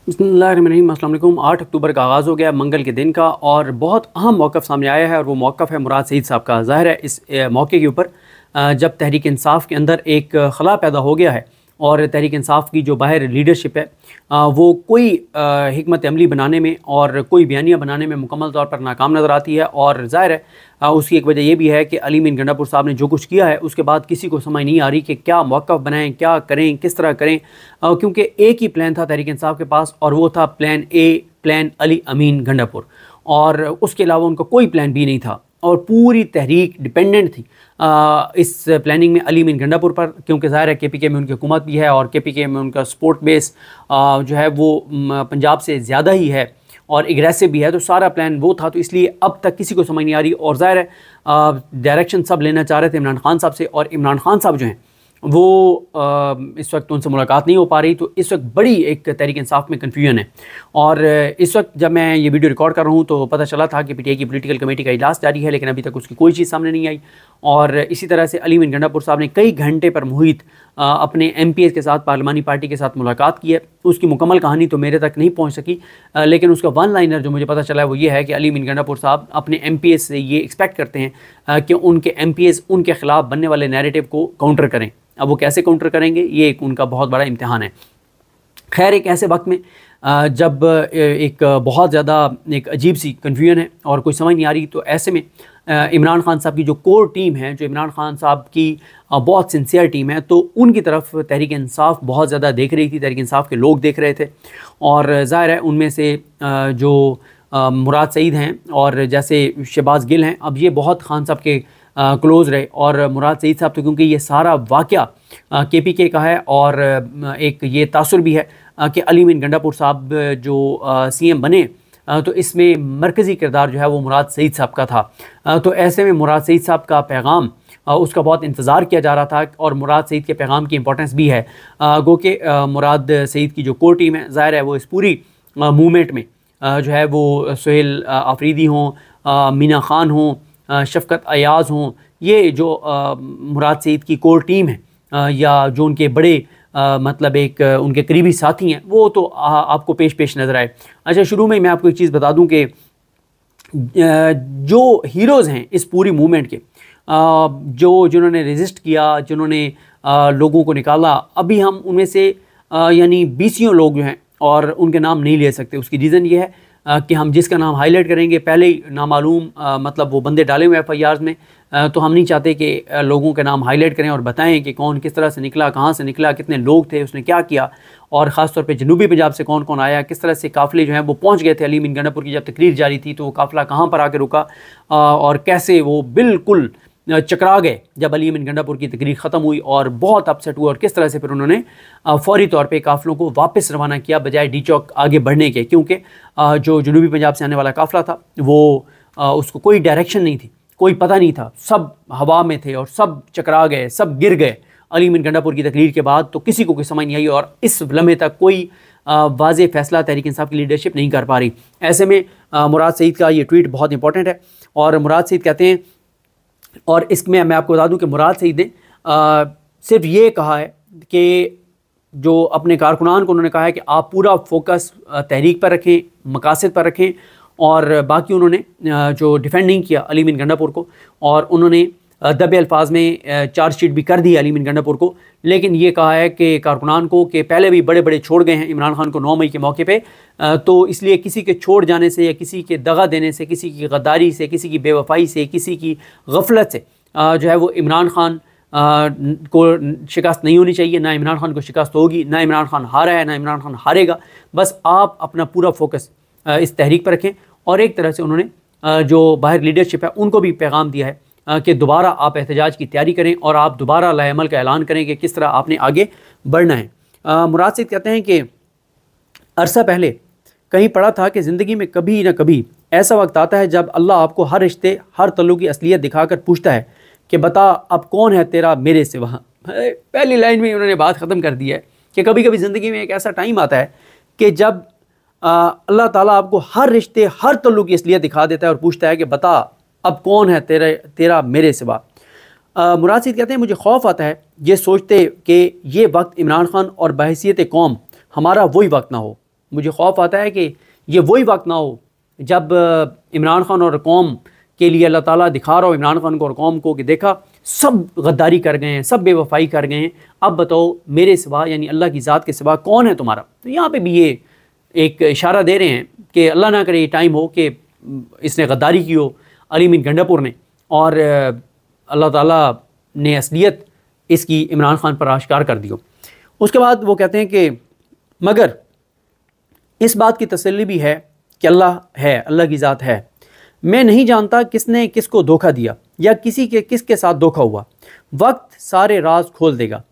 बिस्मिल्लाहिर्रहमानिर्रहीम। अस्सलाम वालेकुम। 8 अक्टूबर का आगाज़ हो गया मंगल के दिन का और बहुत अहम मौक़िफ़ सामने आया है और वो मौक़िफ़ है मुराद सईद साहब का। ज़ाहिर है इस मौके के ऊपर जब तहरीक इंसाफ़ के अंदर एक खला पैदा हो गया है और तहरीक इंसाफ़ की जो बाहर लीडरशिप है वो कोई हिकमत अमली बनाने में और कोई बयानिया बनाने में मुकम्मल तौर पर नाकाम नज़र आती है। और ज़ाहिर है उसकी एक वजह यह भी है कि अली मीन गंडापुर साहब ने जो कुछ किया है उसके बाद किसी को समझ नहीं आ रही कि क्या मौक़िफ़ बनाएं, क्या करें, किस तरह करें, क्योंकि एक ही प्लान था तहरीक इंसाफ़ के पास और वो था प्लान ए, प्लान अली अमीन गंडापुर, और उसके अलावा उनका कोई प्लान बी नहीं था और पूरी तहरीक डिपेंडेंट थी इस प्लानिंग में अली मीन गंडापुर पर, क्योंकि ज़ाहिर है KPK में उनकी हुकूमत भी है और KPK में उनका सपोर्ट बेस जो है वो पंजाब से ज़्यादा ही है और एग्रेसिव भी है, तो सारा प्लान वो था। तो इसलिए अब तक किसी को समझ नहीं आ रही और ज़ाहिर है डायरेक्शन सब लेना चाह रहे थे इमरान खान साहब से, और इमरान खान साहब जो हैं वो इस वक्त उनसे मुलाकात नहीं हो पा रही। तो इस वक्त बड़ी एक तहरीक इंसाफ़ में कन्फ्यूजन है। और इस वक्त जब मैं ये वीडियो रिकॉर्ड कर रहा हूँ तो पता चला था कि PTI की पॉलिटिकल कमेटी का इजलास जारी है, लेकिन अभी तक उसकी कोई चीज़ सामने नहीं आई। और इसी तरह से अली मीन गंडापुर साहब ने कई घंटे पर मुहित अपने MPs के साथ, पार्लिमानी पार्टी के साथ मुलाकात की है। उसकी मुकम्मल कहानी तो मेरे तक नहीं पहुँच सकी, लेकिन उसका वन लाइनर जो मुझे पता चला है वो ये है कि अली मीन गंडापुर साहब अपने MPs से ये एक्सपेक्ट करते हैं कि उनके MPs उनके ख़िलाफ़ बनने वाले नैरेटिव को काउंटर करें। अब वो कैसे काउंटर करेंगे ये एक उनका बहुत बड़ा इम्तिहान है। खैर, एक ऐसे वक्त में जब एक बहुत ज़्यादा एक अजीब सी कन्फ्यूजन है और कोई समझ नहीं आ रही, तो ऐसे में इमरान खान साहब की जो कोर टीम है, जो इमरान खान साहब की बहुत सिंसियर टीम है, तो उनकी तरफ तहरीक इंसाफ़ बहुत ज़्यादा देख रही थी, तहरीक इंसाफ़ के लोग देख रहे थे। और ज़ाहिर है उनमें से जो मुराद सईद हैं और जैसे शहबाज गिल हैं, अब ये बहुत खान साहब के क्लोज़ रहे, और मुराद सईद साहब तो क्योंकि ये सारा वाक़या KPK का है और एक ये तासुर भी है कि अली मीन गंडापुर साहब जो CM बने तो इसमें मरकज़ी किरदार जो है वो मुराद सईद साहब का था। तो ऐसे में मुराद सईद साहब का पैगाम उसका बहुत इंतज़ार किया जा रहा था और मुराद सईद के पैगाम की इंपॉर्टेंस भी है। गो के मुराद सईद की जो कोर टीम है, ज़ाहिर है वो इस पूरी मूवमेंट में जो है वो सुहेल आफरीदी हों, मीना खान हों, शफ़क़त अयाज़ हों, ये जो मुराद सईद की कोर टीम है या जो उनके बड़े मतलब एक उनके करीबी साथी हैं, वो तो आपको पेश नज़र आए। अच्छा, शुरू में मैं आपको एक चीज़ बता दूं कि जो हीरोज़ हैं इस पूरी मूवमेंट के, जिन्होंने रेजिस्ट किया, जिन्होंने लोगों को निकाला, अभी हम उनमें से यानी 20 लोग जो हैं और उनके नाम नहीं ले सकते। उसकी रीज़न ये है कि हम जिसका नाम हाईलाइट करेंगे पहले ही नामालूम मतलब वो बंदे डाले हुए FIRs में, तो हम नहीं चाहते कि लोगों के नाम हाईलाइट करें और बताएं कि कौन किस तरह से निकला, कहाँ से निकला, कितने लोग थे, उसने क्या किया, और ख़ास तौर पे जनूबी पंजाब से कौन कौन आया, किस तरह से काफ़िले जो हैं वो पहुँच गए थे अली मीन गंडापुर की जब तकरीर जारी थी, तो वो काफ़िला कहाँ पर आके रुका और कैसे वो बिल्कुल चकरा गए जब अली मीन गंडापुर की तकरीर ख़त्म हुई और बहुत अपसेट हुआ, और किस तरह से फिर उन्होंने फ़ौरी तौर पे काफ़िलों को वापस रवाना किया बजाय डी चौक आगे बढ़ने के, क्योंकि जो जनूबी पंजाब से आने वाला काफ़िला था वो उसको कोई डायरेक्शन नहीं थी, कोई पता नहीं था, सब हवा में थे और सब चकरा गए, सब गिर गए अली मीन गंडापुर की तकरीर के बाद। तो किसी को कोई समझ नहीं आई और इस लम्हे तक कोई वाज़ेह फ़ैसला तहरीक इंसाफ़ की लीडरशिप नहीं कर पा रही। ऐसे में मुराद सईद का ये ट्वीट बहुत इंपॉर्टेंट है और मुराद सईद कहते हैं, और इसमें मैं आपको बता दूं कि मुराद सईद ने सिर्फ ये कहा है कि जो अपने कारकुनान को उन्होंने कहा है कि आप पूरा फोकस तहरीक पर रखें, मकासद पर रखें, और बाकी उन्होंने जो डिफेंड नहीं किया अली मीन गंडापुर को, और उन्होंने दबे अल्फाज में चार्जशीट भी कर दी अली मीन गंडापुर को, लेकिन ये कहा है कि कारकुनान को कि पहले भी बड़े बड़े छोड़ गए हैं इमरान खान को 9 मई के मौके पे, तो इसलिए किसी के छोड़ जाने से या किसी के दगा देने से, किसी की गद्दारी से, किसी की बेवफाई से, किसी की गफलत से जो है वो इमरान खान को शिकस्त नहीं होनी चाहिए। ना इमरान खान को शिकस्त होगी, ना इमरान खान हारा है, ना इमरान खान हारेगा। बस आप अपना पूरा फोकस इस तहरीक पर रखें। और एक तरह से उन्होंने जो बाहर लीडरशिप है उनको भी पैगाम दिया है कि दोबारा आप एहतजाज की तैयारी करें और आप दोबारा लाएअमल का ऐलान करें कि किस तरह आपने आगे बढ़ना है। मुराद सईद कहते हैं कि अरसा पहले कहीं पढ़ा था कि ज़िंदगी में कभी ना कभी ऐसा वक्त आता है जब अल्लाह आपको हर रिश्ते, हर तल्लुक़ की असलियत दिखाकर पूछता है कि बता अब कौन है तेरा मेरे सिवा। पहली लाइन में उन्होंने बात ख़त्म कर दी है कि कभी कभी ज़िंदगी में एक ऐसा टाइम आता है कि जब अल्लाह ताला आपको हर रिश्ते, हर तल्लुक़ की असलियत दिखा देता है और पूछता है कि बता अब कौन है तेरा मेरे सिवा। मुराद सईद कहते हैं, मुझे खौफ आता है ये सोचते कि ये वक्त इमरान खान और बहैसियत कौम हमारा वही वक्त ना हो मुझे खौफ आता है कि ये वही वक्त ना हो जब इमरान खान और कौम के लिए अल्लाह ताला दिखा रहा हो इमरान खान को और कौम को कि देखा सब गद्दारी कर गए हैं, सब बेवफाई कर गए हैं, अब बताओ मेरे सिवा यानी अल्लाह की ज़ात के सिवा कौन है तुम्हारा। तो यहाँ पे भी ये एक इशारा दे रहे हैं कि अल्लाह ना करे ये टाइम हो कि इसने गद्दारी की हो अली बिन गंडापुर ने, और अल्लाह ताला ने असलियत इसकी इमरान खान पर आश्कार कर दी हो। उसके बाद वो कहते हैं कि मगर इस बात की तसल्ली भी है कि अल्लाह है, अल्लाह की ज़ात है। मैं नहीं जानता किसने किसको धोखा दिया या किसके साथ धोखा हुआ, वक्त सारे राज खोल देगा।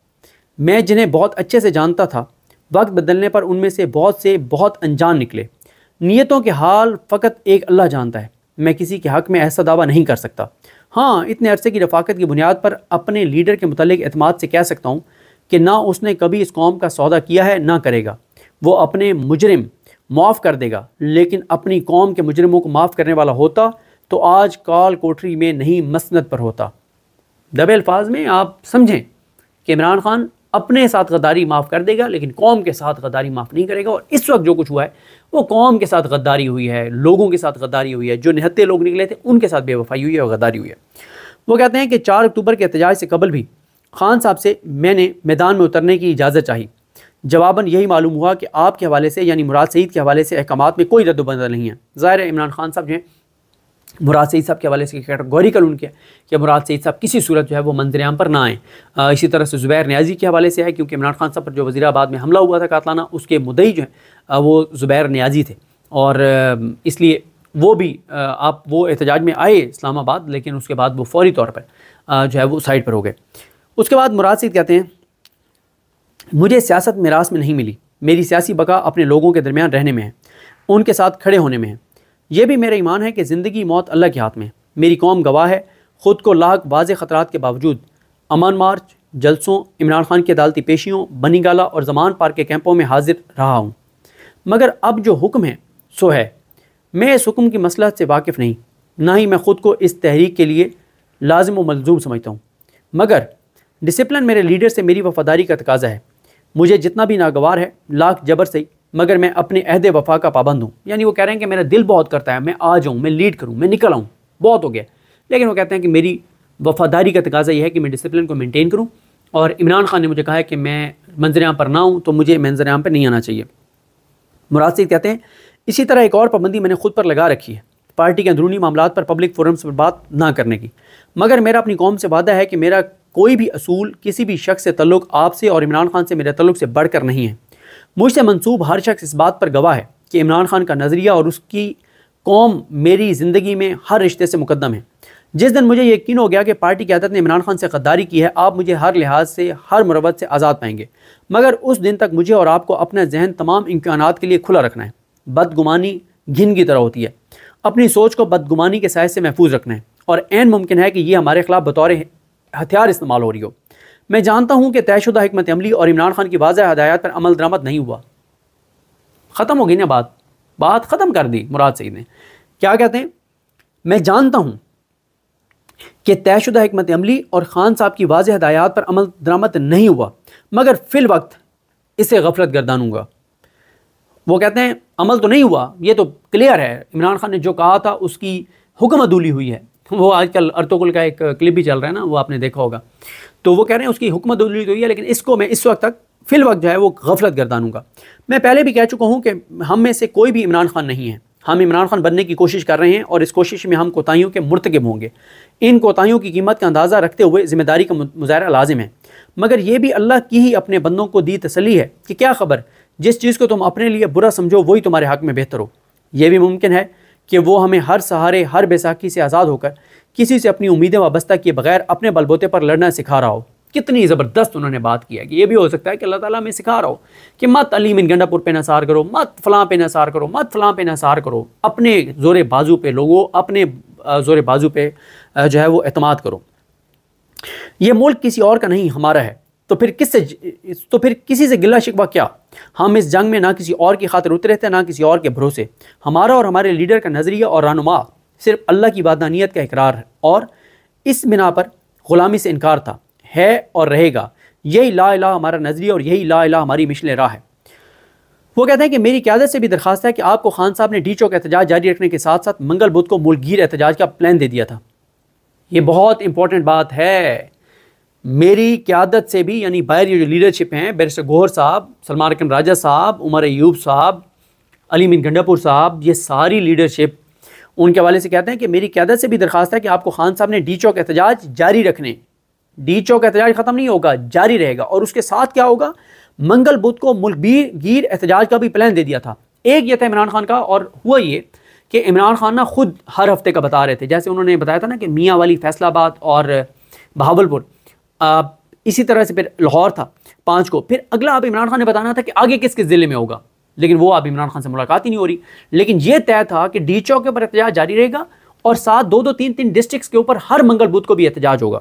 मैं जिन्हें बहुत अच्छे से जानता था, वक्त बदलने पर उनमें से बहुत अनजान निकले। नीयतों के हाल फ़कत एक अल्लाह जानता है। मैं किसी के हक़ में ऐसा दावा नहीं कर सकता। हाँ, इतने अरसे की रफ़ाकत की बुनियाद पर अपने लीडर के मुतालिक एतमाद से कह सकता हूँ कि ना उसने कभी इस कौम का सौदा किया है ना करेगा। वो अपने मुजरिम माफ़ कर देगा, लेकिन अपनी कौम के मुजरिमों को माफ़ करने वाला होता तो आज काल कोठरी में नहीं मसनद पर होता। दबे अल्फाज में आप समझें कि इमरान खान अपने साथ गद्दारी माफ़ कर देगा लेकिन कौम के साथ गद्दारी माफ़ नहीं करेगा। और इस वक्त जो कुछ हुआ है वो कौम के साथ गद्दारी हुई है, लोगों के साथ गद्दारी हुई है, जो निहत्ते लोग निकले थे उनके साथ बेवफाई हुई है और गद्दारी हुई है। वो कहते हैं कि 4 अक्टूबर के एहतजाज से कबल भी खान साहब से मैंने मैदान में उतरने की इजाज़त चाही। जवाबन यही मालूम हुआ कि आपके हवाले से यानी मुराद सईद के हवाले से अहकामात में कोई रद्द-बदल नहीं है। ज़ाहिर है इमरान खान साहब जो हैं मुराद सईद साहब के हवाले से कैटेगोरिकल उनके कि मुराद सईद साहब किसी सूरत जो है वो मंजर-ए-आम पर ना आएँ। इसी तरह से ज़ुबैर नियाज़ी के हवाले से है क्योंकि इमरान खान साहब पर जो वज़ीराबाद में हमला हुआ था कातलाना, उसके मुद्दई जो है वो ज़ुबैर नियाज़ी थे और इसलिए वो भी आप वो एहतजाज में आए इस्लामाबाद, लेकिन उसके बाद वो फ़ौरी तौर पर जो है वो साइड पर हो गए। उसके बाद मुराद सईद कहते हैं मुझे सियासत मिरास में नहीं मिली, मेरी सियासी बका अपने लोगों के दरमियान रहने में है, उनके साथ खड़े होने में है। यह भी मेरा ईमान है कि ज़िंदगी मौत अल्लाह के हाथ में। मेरी कौम गवाह है, ख़ुद को लाख वाज़े ख़तरात के बावजूद अमन मार्च, जलसों, इमरान खान की अदालती पेशियों, बनी गाला और ज़मान पार्क के कैंपों में हाजिर रहा हूँ। मगर अब जो हुक्म है सो है। मैं इस हुक्म की मसलहत से वाकिफ़ नहीं, ना ही मैं ख़ुद को इस तहरीक के लिए लाजिम व मलजूम समझता हूँ। मगर डिसिप्लिन मेरे लीडर से मेरी वफ़ादारी का तकाज़ा है। मुझे जितना भी नागवार है लाख जबर सही, मगर मैं अपने अहद वफ़ा का पाबंद हूँ। यानी वो कह रहे हैं कि मेरा दिल बहुत करता है मैं आ जाऊँ, मैं लीड करूँ, मैं निकल आऊँ, बहुत हो गया। लेकिन वो कहते हैं कि मेरी वफ़ादारी का तकाज़ा ये है कि मैं डिसिप्लिन को मेंटेन करूँ और इमरान खान ने मुझे कहा है कि मैं मंजर-ए-आम पर ना हूँ तो मुझे मंजर-ए-आम पर नहीं आना चाहिए। मुराद सईद कहते हैं इसी तरह एक और पाबंदी मैंने खुद पर लगा रखी है, पार्टी के अंदरूनी मामलात पर पब्लिक फोरम्स पर बात ना करने की। मगर मेरा अपनी कौम से वादा है कि मेरा कोई भी असूल किसी भी शख्स से तल्लुक़ आपसे और इमरान खान से मेरे तल्लुक़ से बढ़कर नहीं है। मुझसे मंसूब हर शख्स इस बात पर गवाह है कि इमरान खान का नज़रिया और उसकी कौम मेरी ज़िंदगी में हर रिश्ते से मुकद्दम है। जिस दिन मुझे यकीन हो गया कि पार्टी क़यादत ने इमरान खान से गद्दारी की है, आप मुझे हर लिहाज से हर मुरवत से आज़ाद पाएंगे। मगर उस दिन तक मुझे और आपको अपना जहन तमाम इम्कानात के लिए खुला रखना है। बदगुमानी घिन की तरह होती है, अपनी सोच को बदगुमानी के साए से महफूज रखना है और ऐन मुमकिन है कि ये हमारे खिलाफ बतौर हथियार इस्तेमाल हो रही हो। मैं जानता हूँ कि तयशुदा हिकमत अमली और इमरान खान की वाज़ह हदायत पर अमल दरामद नहीं हुआ। ख़त्म हो गई ना बात ख़त्म कर दी मुराद सईद ने। क्या कहते हैं, मैं जानता हूँ कि तयशुदा हिकमत अमली और ख़ान साहब की वाज़ह हदायत पर अमल दरामद नहीं हुआ, मगर फ़िल वक्त इसे गफलत गर्दानूंगा। वो कहते हैं अमल तो नहीं हुआ, ये तो क्लियर है, इमरान खान ने जो कहा था उसकी हुक्म अदूली हुई है। वो आजकल अर्तुगरुल का एक क्लिप भी चल रहा है ना, वो आपने देखा होगा। तो वो कह रहे हैं उसकी हुक्म अदूली तो हुई है, लेकिन इसको मैं इस वक्त तक फ़िल वक्त जो है वो गफलत गर्दानूंगा। मैं पहले भी कह चुका हूँ कि हम में से कोई भी इमरान खान नहीं है। हम इमरान खान बनने की कोशिश कर रहे हैं और इस कोशिश में हम कोताहियों के मुर्तकिब होंगे। इन कोताहियों की कीमत का अंदाज़ा रखते हुए ज़िम्मेदारी का मुज़ाहरा लाजिम है। मगर ये भी अल्लाह की ही अपने बंदों को दी तसल्ली है कि क्या ख़बर, जिस चीज़ को तुम अपने लिए बुरा समझो वही तुम्हारे हक़ में बेहतर हो। यह भी मुमकिन है कि वो हमें हर सहारे, हर बेसाखी से आज़ाद होकर किसी से अपनी उम्मीदें वाबस्ता किए बगैर अपने बलबूते पर लड़ना सिखा रहा हो। कितनी ज़बरदस्त उन्होंने बात की है कि यह भी हो सकता है कि अल्लाह ताला हमें सिखा रहा हो कि मत अली बिन गंडापुर पे नसार करो, मत फ़लाँ पे नसार करो, मत फ़लाँ पे नसार करो। अपने ज़ोरे बाजू पे लोगों, अपने ज़ोरे बाजू पे जो है वो एतमाद करो। ये मुल्क किसी और का नहीं, हमारा है। तो फिर किसी से गिला शिकवा क्या। हम इस जंग में ना किसी और की खातिर उतरे थे, ना किसी और के भरोसे। हमारा और हमारे लीडर का नज़रिया और रहनुमा सिर्फ अल्लाह की वादानियत का इकरार है और इस बिना पर ग़ुलामी से इनकार था, है और रहेगा। यही ला इलाहा हमारा नज़रिया और यही ला इलाहा हमारी मिशल राह है। वो कहते हैं कि मेरी क़यादत से भी दरख्वास्त है कि आपको खान साहब ने डी चौक एहतजाज जारी रखने के साथ साथ मंगल बुध को मुल्कगीर एहतजाज का प्लान दे दिया था। ये बहुत इंपॉर्टेंट बात है। मेरी क़यादत से भी, यानी बाहर ये जो लीडरशिप हैं, बैरिस्टर गौहर साहब, सलमान अकरम राजा साहब, उमर अयूब साहब, अली अमीन गंडापुर साहब, ये सारी लीडरशिप उनके हवाले से कहते हैं कि मेरी क़यादत से भी दरख्वास्त है कि आपको खान साहब ने डी चौक एहतजाज जारी रखने, डी चौक एहतजाज ख़त्म नहीं होगा, जारी रहेगा। और उसके साथ क्या होगा, मंगल बुध को मुल्कगीर एहतजाज का भी प्लान दे दिया था। एक ये था इमरान खान का, और हुआ ये कि इमरान खान ना खुद हर हफ्ते का बता रहे थे, जैसे उन्होंने बताया था ना कि मियाँ वाली, फैसलाबाद और बहावलपुर, इसी तरह से फिर लाहौर था 5 को। फिर अगला अब इमरान खान ने बताना था कि आगे किस किस ज़िले में होगा, लेकिन वो अब इमरान खान से मुलाकात ही नहीं हो रही। लेकिन ये तय था कि डी चौक के ऊपर एहतजाज जारी रहेगा और साथ 2-2, 3-3 डिस्ट्रिक्ट्स के ऊपर हर मंगल बुध को भी एहतजाज होगा।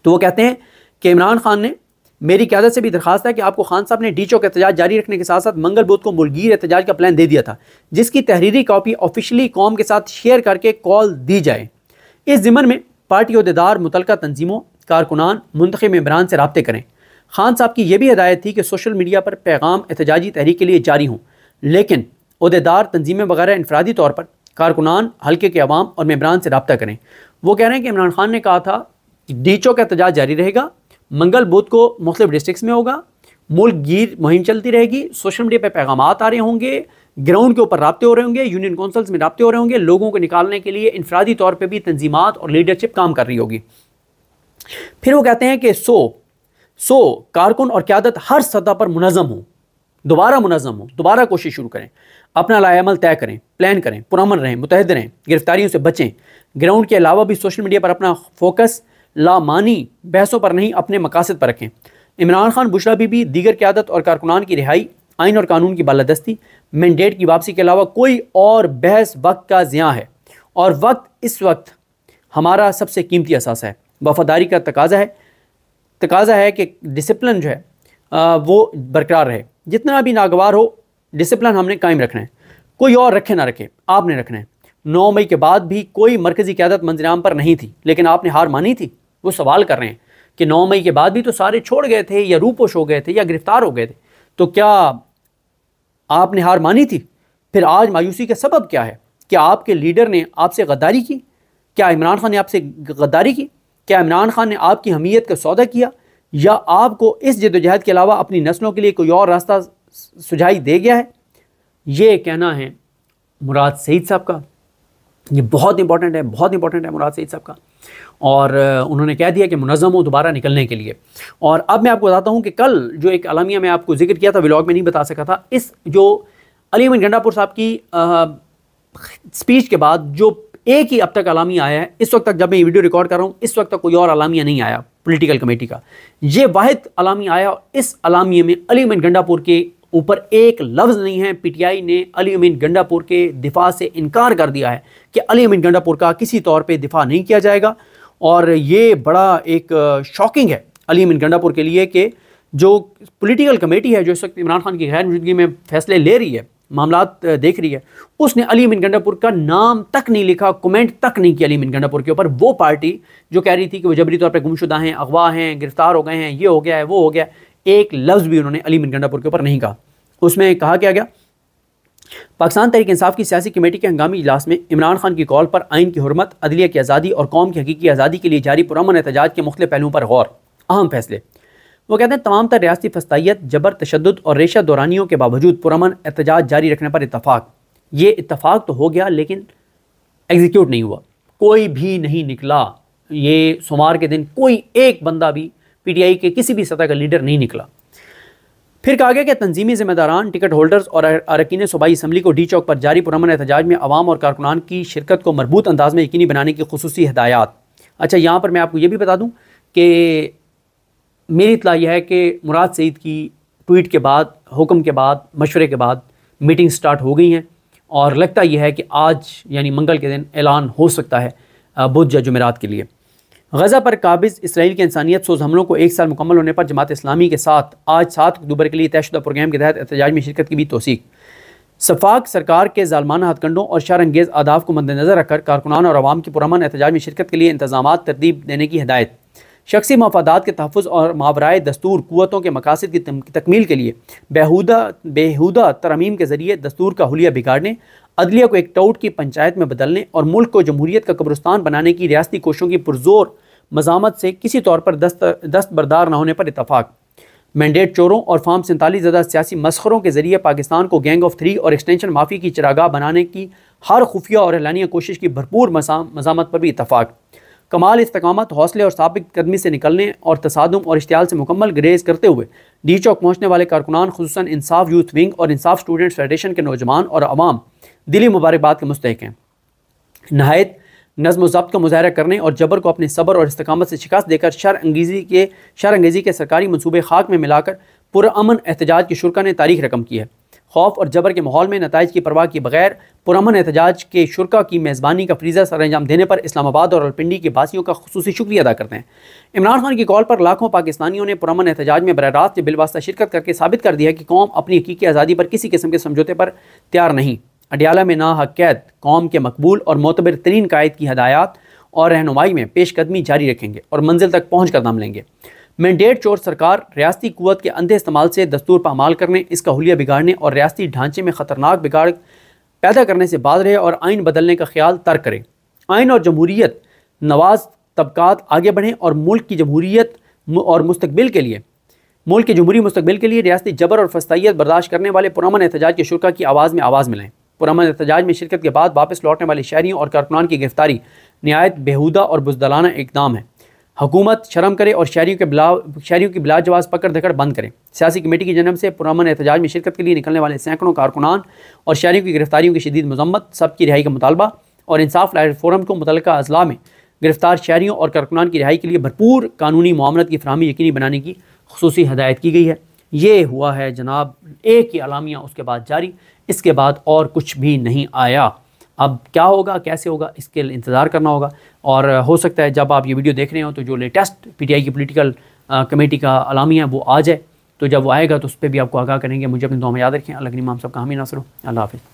तो वो कहते हैं कि इमरान खान ने मेरी क़यादत से भी दरख्वास्त है कि आपको खान साहब ने डी चौक एहतजाज जारी रखने के साथ साथ मंगल बुध को मुल्कगीर एहतजाज का प्लान दे दिया था, जिसकी तहरीरी कॉपी ऑफिशियली कौम के साथ शेयर करके कॉल दी जाए। इस ज़िम्मन में पार्टी अहदेदार, मुतल्लिका तंजीमों, कारकुनान, मुंतखब मेंबरान से रब्ते करें। खान साहब की यह भी हिदायत थी कि सोशल मीडिया पर पैगाम एहतजाजी तहरीक के लिए जारी हों, लेकिन अहदेदार, तंजीमें वगैरह इनफरादी तौर पर कारकुनान, हल्के के अवाम और मेंबरान से रब्ता करें। वो कह रहे हैं कि इमरान खान ने कहा था कि डी चौक एहतजाज जारी रहेगा, मंगल बुध को मुख्तलिफ डिस्ट्रिक्ट्स में होगा, मुल्कगीर मुहिम चलती रहेगी, सोशल मीडिया पर पैगाम आ रहे होंगे, ग्राउंड के ऊपर रब्ते हो रहे होंगे, यूनियन काउंसिल्स में रब्ते हो रहे होंगे, लोगों को निकालने के लिए इनफरादी तौर पर भी तंजीमात और लीडरशिप काम कर रही होगी। फिर वो कहते हैं कि सो कारकुन और क़यादत हर सतह पर मुनज़्ज़म हो, दोबारा मुनज़्ज़म हो, दोबारा कोशिश शुरू करें, अपना लाएअमल तय करें, प्लान करें, पुरअमन रहें, मुतहद रहें, गिरफ्तारियों से बचें। ग्राउंड के अलावा भी सोशल मीडिया पर अपना फोकस लामानी बहसों पर नहीं, अपने मकासद पर रखें। इमरान खान, बुशरा बीबी, दीगर क़यादत और कारकुनान की रिहाई, आइन और कानून की बालादस्ती, मैंडेट की वापसी के अलावा कोई और बहस वक्त का ज़िया है, और इस वक्त हमारा सबसे कीमती असासा है। वफादारी का तकाजा है कि डिसिप्लिन जो है वो बरकरार रहे। जितना भी नागवार हो, डिसिप्लिन हमने कायम रखना है, कोई और रखे ना रखे, आपने रखना है। 9 मई के बाद भी कोई मरकज़ी क़यादत मंज़िल-ए-आम पर नहीं थी, लेकिन आपने हार मानी थी। वो सवाल कर रहे हैं कि 9 मई के बाद भी तो सारे छोड़ गए थे, या रूपोश हो गए थे, या गिरफ्तार हो गए थे, तो क्या आपने हार मानी थी? फिर आज मायूसी का सबब क्या है? क्या आपके लीडर ने आपसे गद्दारी की? क्या इमरान खान ने आपसे गद्दारी की? क्या इमरान खान ने आपकी हमीयत का सौदा किया, या आपको इस जद्दोजहद के अलावा अपनी नस्लों के लिए कोई और रास्ता सुझाई दे गया है? ये कहना है मुराद सईद साहब का। ये बहुत इंपॉर्टेंट है, बहुत इंपॉर्टेंट है मुराद सईद साहब का। और उन्होंने कह दिया कि मुनज़्ज़म हो दोबारा निकलने के लिए। और अब मैं आपको बताता हूँ कि कल जो एक अलामिया मैं आपको जिक्र किया था, व्लॉग में नहीं बता सका था, इस जो अली अमीन गंडापुर साहब की स्पीच के बाद जो एक ही अब तक अलामिया आया है, इस वक्त तक जब मैं ये वीडियो रिकॉर्ड कर रहा हूँ, इस वक्त तक कोई और अलामिया नहीं आया पॉलिटिकल कमेटी का। ये वाहिद अलामिया आया। इस अलामिये में अली अमीन गंडापुर के ऊपर एक लफ्ज़ नहीं है। पीटीआई ने अली अमीन गंडापुर के दिफा से इनकार कर दिया है कि अली अमीन गंडापुर का किसी तौर पे दिफा नहीं किया जाएगा। और ये बड़ा एक शॉकिंग है अली अमीन गंडापुर के लिए कि जो पॉलिटिकल कमेटी है जो इस वक्त इमरान खान की गैर मौजूदगी में फैसले ले रही है, मामलात देख रही है, उसने अली अमीन गंडापुर का नाम तक नहीं लिखा, कमेंट तक नहीं किया अली अमीन गंडापुर के ऊपर। वो पार्टी जो कह रही थी कि वो जबरी तौर पर गुमशुदा हैं, अगवा हैं, गिरफ्तार हो गए हैं, ये हो गया है, वो हो गया, एक लफ्ज़ भी उन्होंने अली अमीन गंडापुर के ऊपर नहीं कहा। उसमें कहा क्या गया, पाकिस्तान तहरीक इंसाफ की सियासी कमेटी के हंगामी इजलास में इमरान खान की कॉल पर आइन की हुर्मत, अदलिया की आज़ादी और कौम की हकीकी आज़ादी के लिए जारी पुरअमन एहतजाज के मुख्तलिफ पहलुओं पर गौर, अहम फैसले। वो कहते हैं तमाम तर रियासती फस्तायत, जबर, तशद्दुद और रेशा दौरानियों के बावजूद पुरअमन एहतजाज जारी रखने पर इत्तफाक। ये इत्तफाक तो हो गया लेकिन एग्जीक्यूट नहीं हुआ, कोई भी नहीं निकला। ये सोमवार के दिन कोई एक बंदा भी पीटीआई के किसी भी सतह का लीडर नहीं निकला। फिर कहा गया कि तंजीमी जिम्मेदारान, टिकट होल्डर्स और अरकान सूबाई असम्बली को डी चौक पर जारी पुरअमन एहतजाज में अवाम और कारकुनान की शिरकत को मरबूत अंदाज में यकीनी बनाने की खुसूसी हिदायत। अच्छा, यहाँ पर मैं आपको ये भी बता दूँ कि मेरी इत्तला यह है कि मुराद सईद की ट्वीट के बाद, हुक्म के बाद, मशवरे के बाद मीटिंग स्टार्ट हो गई हैं और लगता यह है कि आज यानी मंगल के दिन ऐलान हो सकता है बुध या जुमेरात के लिए। गज़ा पर काबिज़ इसराइल के इंसानियत सोज़ हमलों को 1 साल मुकम्मल होने पर जमात इस्लामी के साथ आज 7 अक्टूबर के लिए तयशुदा प्रोग्राम के तहत एहतजाज में शिरकत की भी तौसीक। सफाक सरकार के ज़ालमाना हथकंडों और शरअंगेज़ आदाब को मद्देनज़र रखकर कारकुनान और अवाम की पुरअमन एहतजाज में शिरकत के लिए इंतज़ामात तरतीब देने की हिदायत। शख्सी मफादात के तहफ़्फ़ुज़ और मावराए दस्तूर क़ुव्वतों के मकासद की तकमील के लिए बेहुदा तरमीम के ज़रिए दस्तूर का हुलिया बिगाड़ने, अदलिया को एक टोट की पंचायत में बदलने और मुल्क को जमहूरियत का कब्रिस्तान बनाने की रियासती कोशिशों की पुरजोर मज़ामत से किसी तौर पर दस्तबरदार न होने पर इतफाक़। मैंडेट चोरों और फार्म 47 ज़दा सियासी मसखरों के ज़रिए पाकिस्तान को गैंग ऑफ 3 और एक्सटेंशन माफ़ी की चरागाह बनाने की हर खुफिया और एलानिया कोशिश की भरपूर मज़ामत पर भी इतफाक़। कमाल इस्तकामत, हौसले और साबित कदमी से निकलने और तसादुम और इश्तियाल से मुकम्मल ग्रेज करते हुए डी चौक पहुँचने वाले कारकुनान, खुसूसन इंसाफ यूथ विंग और इंसाफ स्टूडेंट्स फेडरेशन के नौजवान और अवाम दिली मुबारकबाद के मुस्तहिक हैं। नहायत नज़्म व ज़ब्त का मुज़ाहरा करने और जबर को अपने सब्र और इस्तकामत से शिकस्त देकर शर अंगेज़ी के सरकारी मनसूबे खाक में मिलाकर पुरअमन एहतजाज की शुरा ने तारीख रकम की है। खौफ और जबर के माहौल में नताइज की परवाह के बगैर पुरअमन एहतजाज के शुरा की मेज़बानी का फ्रीज़ा सर अंजाम देने पर इस्लामाबाद और रावलपिंडी के बासियों का खुसूसी शुक्रिया अदा करते हैं। इमरान खान की कॉल पर लाखों पाकिस्तानियों ने पुरअमन एहतजाज में बराह रास्त बिलवास्ता शिरकत करके साबित कर दिया कि कौम अपनी हकीकी आज़ादी पर किसी किस्म के समझौते पर तैयार नहीं। अडियाला में नाहक कैद कौम के मकबूल और मोतबर तरीन कायद की हदायत और रहनुमाई में पेशकदमी जारी रखेंगे और मंजिल तक पहुँच कर दम लेंगे। मैंडेट चोर सरकार रियासती कुव्वत के अंधे इस्तेमाल से दस्तूर पर अमाल करने, इसका हुलिया बिगाड़ने और रियासती ढांचे में ख़तरनाक बिगाड़ पैदा करने से बाज रहे और आइन बदलने का ख्याल तर्क करे। आइन और जमहूरियत नवाज तबकात आगे बढ़ें और मुल्क की जमहूरियत और मुस्तकबिल के लिए रियासती जबर और फस्तायत बर्दाश्त करने वाले पुरअमन एहतजाज के शुरा की आवाज़ में आवाज़ मिलाएं। पुरअमन एहतजाज में शिरकत के बाद वापस लौटने वाले शहरियों और कारकुनान की गिरफ्तारी निहायत बेहुदा और बुज़दिलाना इक़दाम है। हुकूमत शर्म करे और शहरियों की बिला जवाज़ पकड़ धकड़ बंद करें। सियासी कमेटी की जन्म से पुरअमन एहतजाज में शिरकत के लिए निकलने वाले सैकड़ों कारकुनान और शहरियों की गिरफ्तारियों की शदीद मज़म्मत, सबकी रिहाई का मुतालबा और इंसाफ लाइट फोरम को मुतल्लिका अज़ला में गिरफ्तार शहरियों और कारकुनान की रिहाई के लिए भरपूर कानूनी मुआमलत की फराहमी यकीनी बनाने की खुसूसी हदायत की गई है। ये हुआ है जनाब, एक ही अलामिया उसके बाद जारी, इसके बाद और कुछ भी नहीं आया। अब क्या होगा, कैसे होगा, इसके इंतज़ार करना होगा। और हो सकता है जब आप ये वीडियो देख रहे हो तो जो लेटेस्ट पीटीआई की पॉलिटिकल कमेटी का अलामिया वो आ जाए, तो जब वो आएगा तो उस पर भी आपको आगाह करेंगे। मुझे अपनी दुआ में याद रखें। अल्लाह के इमाम सबका हामी नासर हो। अल्लाह हाफ़िज़।